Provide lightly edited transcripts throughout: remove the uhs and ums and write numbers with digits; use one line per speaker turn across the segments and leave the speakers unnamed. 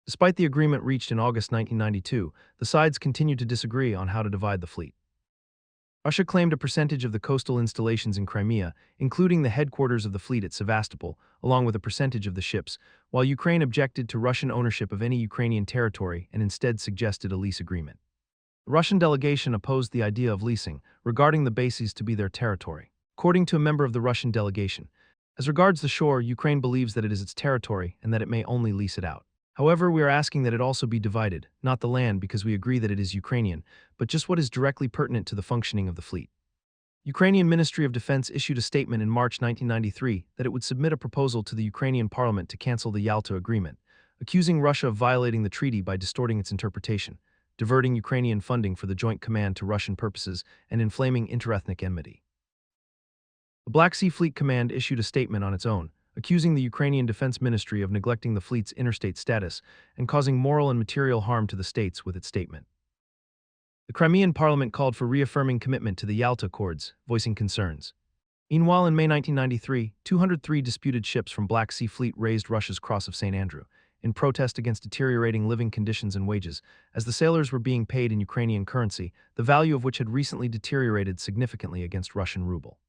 Despite the agreement reached in August 1992, the sides continued to disagree on how to divide the fleet. Russia claimed a percentage of the coastal installations in Crimea, including the headquarters of the fleet at Sevastopol, along with a percentage of the ships, while Ukraine objected to Russian ownership of any Ukrainian territory and instead suggested a lease agreement. The Russian delegation opposed the idea of leasing, regarding the bases to be their territory. According to a member of the Russian delegation, as regards the shore, Ukraine believes that it is its territory and that it may only lease it out. However, we are asking that it also be divided, not the land because we agree that it is Ukrainian, but just what is directly pertinent to the functioning of the fleet. Ukrainian Ministry of Defense issued a statement in March 1993 that it would submit a proposal to the Ukrainian parliament to cancel the Yalta Agreement, accusing Russia of violating the treaty by distorting its interpretation, diverting Ukrainian funding for the Joint Command to Russian purposes, and inflaming interethnic enmity. The Black Sea Fleet Command issued a statement on its own, accusing the Ukrainian Defense Ministry of neglecting the fleet's interstate status and causing moral and material harm to the states with its statement. The Crimean parliament called for reaffirming commitment to the Yalta Accords, voicing concerns. Meanwhile, in May 1993, 203 disputed ships from Black Sea Fleet raised Russia's Cross of St. Andrew, in protest against deteriorating living conditions and wages, as the sailors were being paid in Ukrainian currency, the value of which had recently deteriorated significantly against Russian ruble.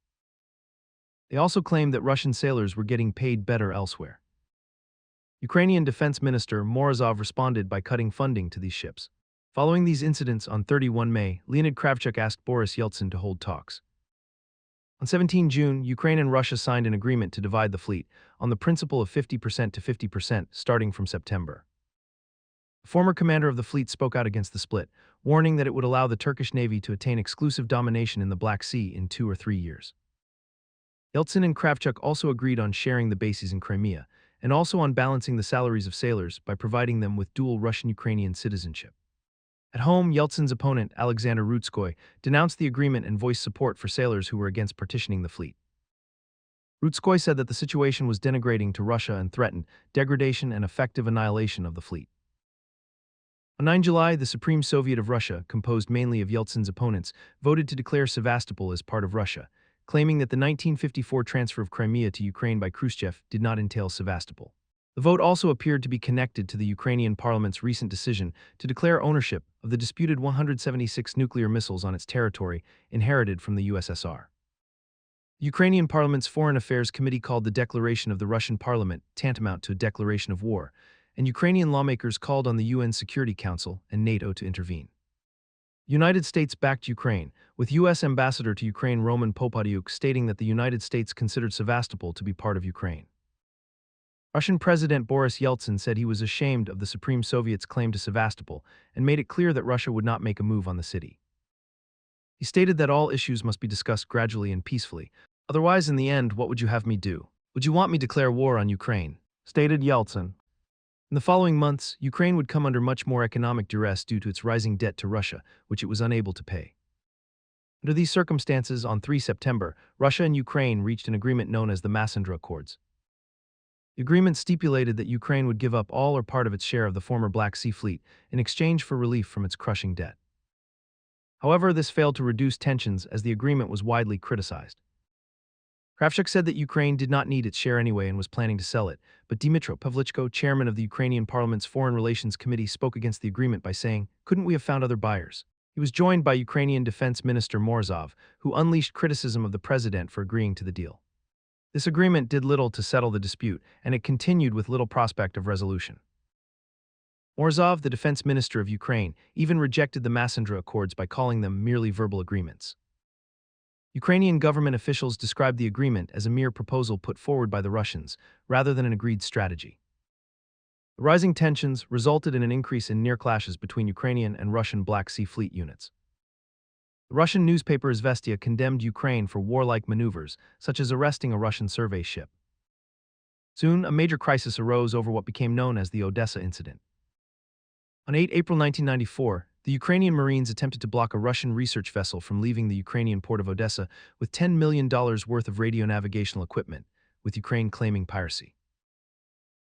They also claimed that Russian sailors were getting paid better elsewhere. Ukrainian Defense Minister Morozov responded by cutting funding to these ships. Following these incidents on 31 May, Leonid Kravchuk asked Boris Yeltsin to hold talks. On 17 June, Ukraine and Russia signed an agreement to divide the fleet, on the principle of 50% to 50% starting from September. The former commander of the fleet spoke out against the split, warning that it would allow the Turkish Navy to attain exclusive domination in the Black Sea in 2 or 3 years. Yeltsin and Kravchuk also agreed on sharing the bases in Crimea, and also on balancing the salaries of sailors by providing them with dual Russian-Ukrainian citizenship. At home, Yeltsin's opponent, Alexander Rutskoy, denounced the agreement and voiced support for sailors who were against partitioning the fleet. Rutskoy said that the situation was denigrating to Russia and threatened degradation and effective annihilation of the fleet. On 9 July, the Supreme Soviet of Russia, composed mainly of Yeltsin's opponents, voted to declare Sevastopol as part of Russia, claiming that the 1954 transfer of Crimea to Ukraine by Khrushchev did not entail Sevastopol. The vote also appeared to be connected to the Ukrainian parliament's recent decision to declare ownership of the disputed 176 nuclear missiles on its territory inherited from the USSR. The Ukrainian parliament's Foreign Affairs Committee called the declaration of the Russian parliament tantamount to a declaration of war, and Ukrainian lawmakers called on the UN Security Council and NATO to intervene. The United States backed Ukraine, with U.S. Ambassador to Ukraine Roman Popadiuk stating that the United States considered Sevastopol to be part of Ukraine. Russian President Boris Yeltsin said he was ashamed of the Supreme Soviet's claim to Sevastopol and made it clear that Russia would not make a move on the city. He stated that all issues must be discussed gradually and peacefully, otherwise in the end what would you have me do? Would you want me to declare war on Ukraine? Stated Yeltsin. In the following months, Ukraine would come under much more economic duress due to its rising debt to Russia, which it was unable to pay. Under these circumstances, on 3 September, Russia and Ukraine reached an agreement known as the Massandra Accords. The agreement stipulated that Ukraine would give up all or part of its share of the former Black Sea Fleet in exchange for relief from its crushing debt. However, this failed to reduce tensions as the agreement was widely criticized. Kravchuk said that Ukraine did not need its share anyway and was planning to sell it, but Dmytro Pavlichko, chairman of the Ukrainian parliament's Foreign Relations Committee, spoke against the agreement by saying, "Couldn't we have found other buyers?" He was joined by Ukrainian Defense Minister Morozov, who unleashed criticism of the president for agreeing to the deal. This agreement did little to settle the dispute, and it continued with little prospect of resolution. Morozov, the defense minister of Ukraine, even rejected the Massandra Accords by calling them merely verbal agreements. Ukrainian government officials described the agreement as a mere proposal put forward by the Russians, rather than an agreed strategy. The rising tensions resulted in an increase in near clashes between Ukrainian and Russian Black Sea Fleet units. The Russian newspaper Izvestia condemned Ukraine for warlike maneuvers, such as arresting a Russian survey ship. Soon, a major crisis arose over what became known as the Odessa incident. On 8 April 1994, the Ukrainian Marines attempted to block a Russian research vessel from leaving the Ukrainian port of Odessa with $10 million worth of radio navigational equipment, with Ukraine claiming piracy.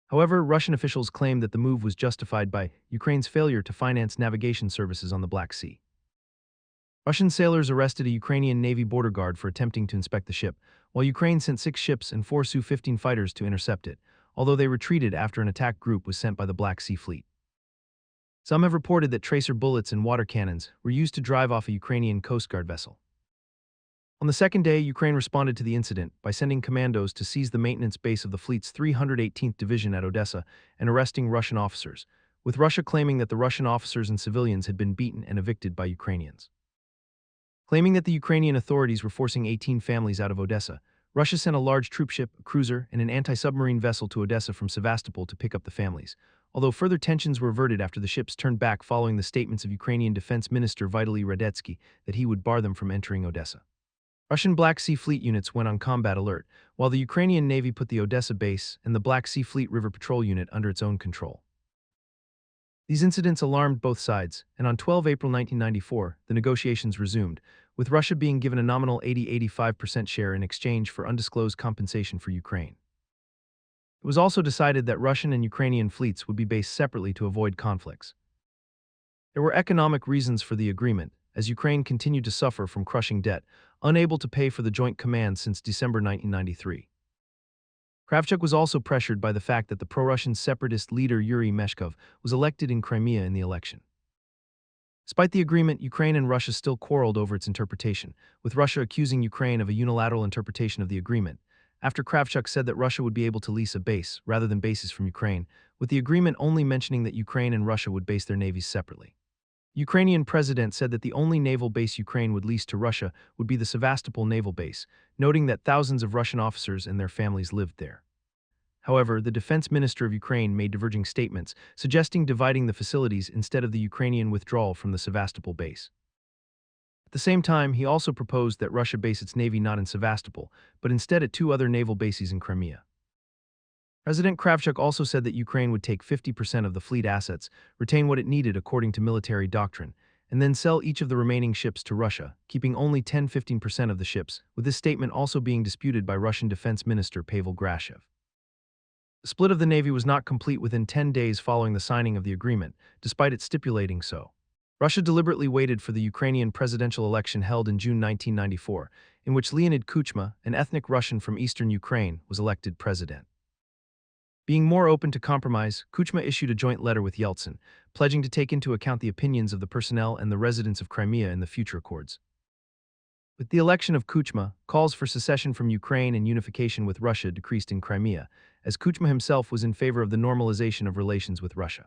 However, Russian officials claimed that the move was justified by Ukraine's failure to finance navigation services on the Black Sea. Russian sailors arrested a Ukrainian Navy border guard for attempting to inspect the ship, while Ukraine sent 6 ships and 4 Su-15 fighters to intercept it, although they retreated after an attack group was sent by the Black Sea Fleet. Some have reported that tracer bullets and water cannons were used to drive off a Ukrainian Coast Guard vessel. On the second day, Ukraine responded to the incident by sending commandos to seize the maintenance base of the fleet's 318th Division at Odessa and arresting Russian officers, with Russia claiming that the Russian officers and civilians had been beaten and evicted by Ukrainians. Claiming that the Ukrainian authorities were forcing 18 families out of Odessa, Russia sent a large troopship, a cruiser, and an anti-submarine vessel to Odessa from Sevastopol to pick up the families, although further tensions were averted after the ships turned back following the statements of Ukrainian Defense Minister Vitaly Radetzky that he would bar them from entering Odessa. Russian Black Sea Fleet units went on combat alert, while the Ukrainian Navy put the Odessa base and the Black Sea Fleet River Patrol Unit under its own control. These incidents alarmed both sides, and on 12 April 1994, the negotiations resumed, with Russia being given a nominal 80–85% share in exchange for undisclosed compensation for Ukraine. It was also decided that Russian and Ukrainian fleets would be based separately to avoid conflicts. There were economic reasons for the agreement, as Ukraine continued to suffer from crushing debt, unable to pay for the joint command since December 1993. Kravchuk was also pressured by the fact that the pro-Russian separatist leader Yuri Meshkov was elected in Crimea in the election. Despite the agreement, Ukraine and Russia still quarreled over its interpretation, with Russia accusing Ukraine of a unilateral interpretation of the agreement, after Kravchuk said that Russia would be able to lease a base rather than bases from Ukraine, with the agreement only mentioning that Ukraine and Russia would base their navies separately. Ukrainian president said that the only naval base Ukraine would lease to Russia would be the Sevastopol naval base, noting that thousands of Russian officers and their families lived there. However, the defense minister of Ukraine made diverging statements, suggesting dividing the facilities instead of the Ukrainian withdrawal from the Sevastopol base. At the same time, he also proposed that Russia base its navy not in Sevastopol, but instead at two other naval bases in Crimea. President Kravchuk also said that Ukraine would take 50% of the fleet assets, retain what it needed according to military doctrine, and then sell each of the remaining ships to Russia, keeping only 10–15% of the ships, with this statement also being disputed by Russian Defense Minister Pavel Grashev. The split of the navy was not complete within 10 days following the signing of the agreement, despite it stipulating so. Russia deliberately waited for the Ukrainian presidential election held in June 1994, in which Leonid Kuchma, an ethnic Russian from eastern Ukraine, was elected president. Being more open to compromise, Kuchma issued a joint letter with Yeltsin, pledging to take into account the opinions of the personnel and the residents of Crimea in the future accords. With the election of Kuchma, calls for secession from Ukraine and unification with Russia decreased in Crimea, as Kuchma himself was in favor of the normalization of relations with Russia.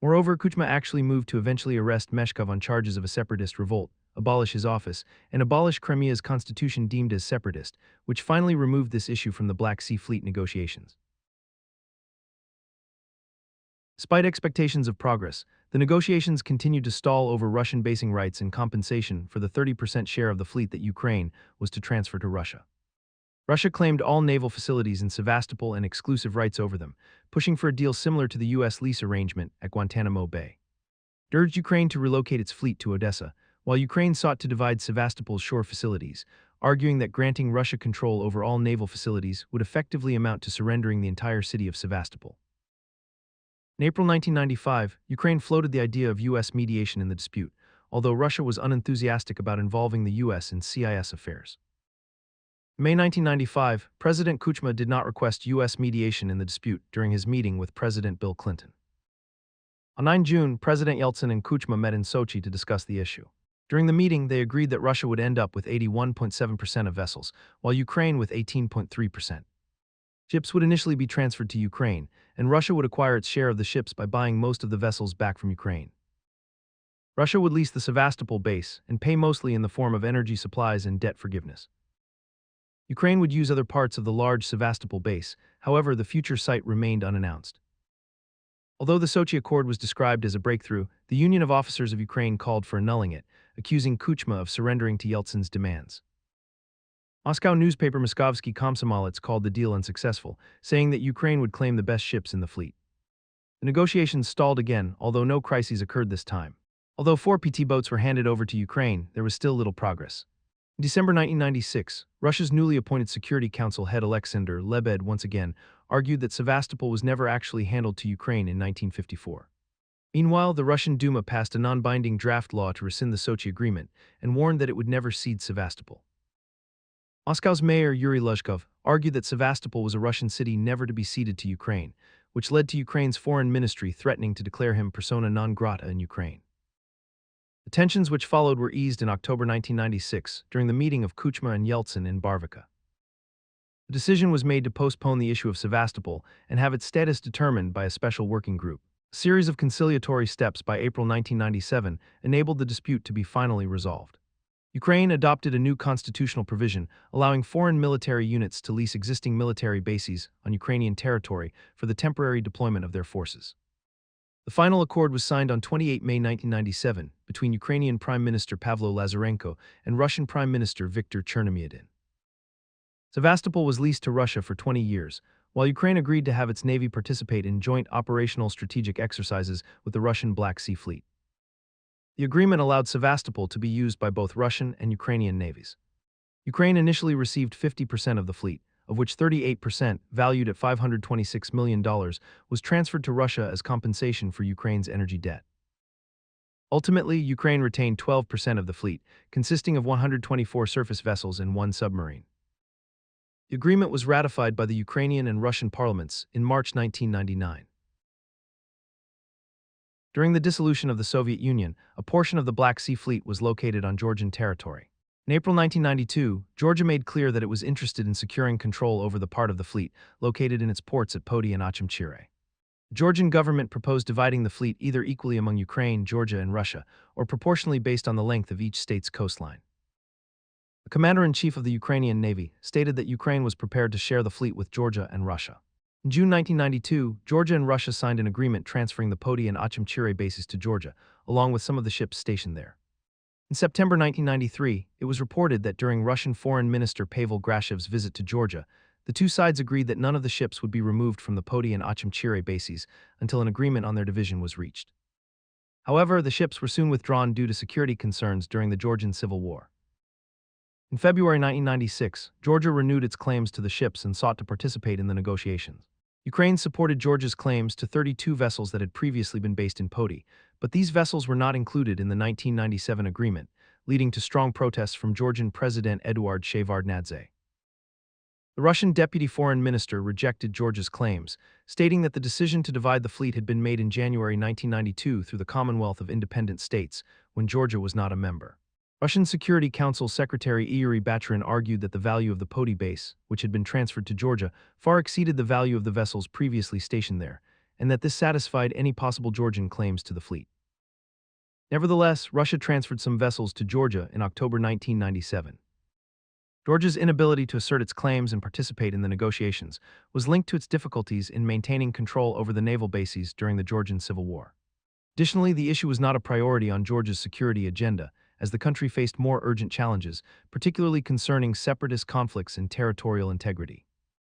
Moreover, Kuchma actually moved to eventually arrest Meshkov on charges of a separatist revolt, abolish his office, and abolish Crimea's constitution deemed as separatist, which finally removed this issue from the Black Sea Fleet negotiations. Despite expectations of progress, the negotiations continued to stall over Russian basing rights and compensation for the 30% share of the fleet that Ukraine was to transfer to Russia. Russia claimed all naval facilities in Sevastopol and exclusive rights over them, pushing for a deal similar to the U.S. lease arrangement at Guantanamo Bay. It urged Ukraine to relocate its fleet to Odessa, while Ukraine sought to divide Sevastopol's shore facilities, arguing that granting Russia control over all naval facilities would effectively amount to surrendering the entire city of Sevastopol. In April 1995, Ukraine floated the idea of U.S. mediation in the dispute, although Russia was unenthusiastic about involving the U.S. in CIS affairs. In May 1995, President Kuchma did not request U.S. mediation in the dispute during his meeting with President Bill Clinton. On 9 June, President Yeltsin and Kuchma met in Sochi to discuss the issue. During the meeting, they agreed that Russia would end up with 81.7% of vessels, while Ukraine with 18.3%. Ships would initially be transferred to Ukraine, and Russia would acquire its share of the ships by buying most of the vessels back from Ukraine. Russia would lease the Sevastopol base and pay mostly in the form of energy supplies and debt forgiveness. Ukraine would use other parts of the large Sevastopol base, however, the future site remained unannounced. Although the Sochi Accord was described as a breakthrough, the Union of Officers of Ukraine called for annulling it, accusing Kuchma of surrendering to Yeltsin's demands. Moscow newspaper Moskovsky Komsomolets called the deal unsuccessful, saying that Ukraine would claim the best ships in the fleet. The negotiations stalled again, although no crises occurred this time. Although 4 PT boats were handed over to Ukraine, there was still little progress. In December 1996, Russia's newly appointed Security Council head Alexander Lebed once again argued that Sevastopol was never actually handed to Ukraine in 1954. Meanwhile, the Russian Duma passed a non-binding draft law to rescind the Sochi Agreement and warned that it would never cede Sevastopol. Moscow's mayor Yuri Luzhkov argued that Sevastopol was a Russian city never to be ceded to Ukraine, which led to Ukraine's foreign ministry threatening to declare him persona non grata in Ukraine. The tensions which followed were eased in October 1996 during the meeting of Kuchma and Yeltsin in Barvika. The decision was made to postpone the issue of Sevastopol and have its status determined by a special working group. A series of conciliatory steps by April 1997 enabled the dispute to be finally resolved. Ukraine adopted a new constitutional provision allowing foreign military units to lease existing military bases on Ukrainian territory for the temporary deployment of their forces. The final accord was signed on 28 May 1997 between Ukrainian Prime Minister Pavlo Lazarenko and Russian Prime Minister Viktor Chernomyrdin. Sevastopol was leased to Russia for 20 years, while Ukraine agreed to have its navy participate in joint operational strategic exercises with the Russian Black Sea Fleet. The agreement allowed Sevastopol to be used by both Russian and Ukrainian navies. Ukraine initially received 50% of the fleet, of which 38%, valued at $526 million, was transferred to Russia as compensation for Ukraine's energy debt. Ultimately, Ukraine retained 12% of the fleet, consisting of 124 surface vessels and one submarine. The agreement was ratified by the Ukrainian and Russian parliaments in March 1999. During the dissolution of the Soviet Union, a portion of the Black Sea Fleet was located on Georgian territory. In April 1992, Georgia made clear that it was interested in securing control over the part of the fleet located in its ports at Poti and Achimchire. The Georgian government proposed dividing the fleet either equally among Ukraine, Georgia, and Russia, or proportionally based on the length of each state's coastline. The commander-in-chief of the Ukrainian Navy stated that Ukraine was prepared to share the fleet with Georgia and Russia. In June 1992, Georgia and Russia signed an agreement transferring the Poti and Achimchire bases to Georgia, along with some of the ships stationed there. In September 1993, it was reported that during Russian Foreign Minister Pavel Grashev's visit to Georgia, the two sides agreed that none of the ships would be removed from the Poti and Achimchire bases until an agreement on their division was reached. However, the ships were soon withdrawn due to security concerns during the Georgian Civil War. In February 1996, Georgia renewed its claims to the ships and sought to participate in the negotiations. Ukraine supported Georgia's claims to 32 vessels that had previously been based in Poti, but these vessels were not included in the 1997 agreement, leading to strong protests from Georgian President Eduard Shevardnadze. The Russian deputy foreign minister rejected Georgia's claims, stating that the decision to divide the fleet had been made in January 1992 through the Commonwealth of Independent States, when Georgia was not a member. Russian Security Council Secretary Yuri Bacharin argued that the value of the Poti base, which had been transferred to Georgia, far exceeded the value of the vessels previously stationed there, and that this satisfied any possible Georgian claims to the fleet. Nevertheless, Russia transferred some vessels to Georgia in October 1997. Georgia's inability to assert its claims and participate in the negotiations was linked to its difficulties in maintaining control over the naval bases during the Georgian Civil War. Additionally, the issue was not a priority on Georgia's security agenda, as the country faced more urgent challenges, particularly concerning separatist conflicts and territorial integrity.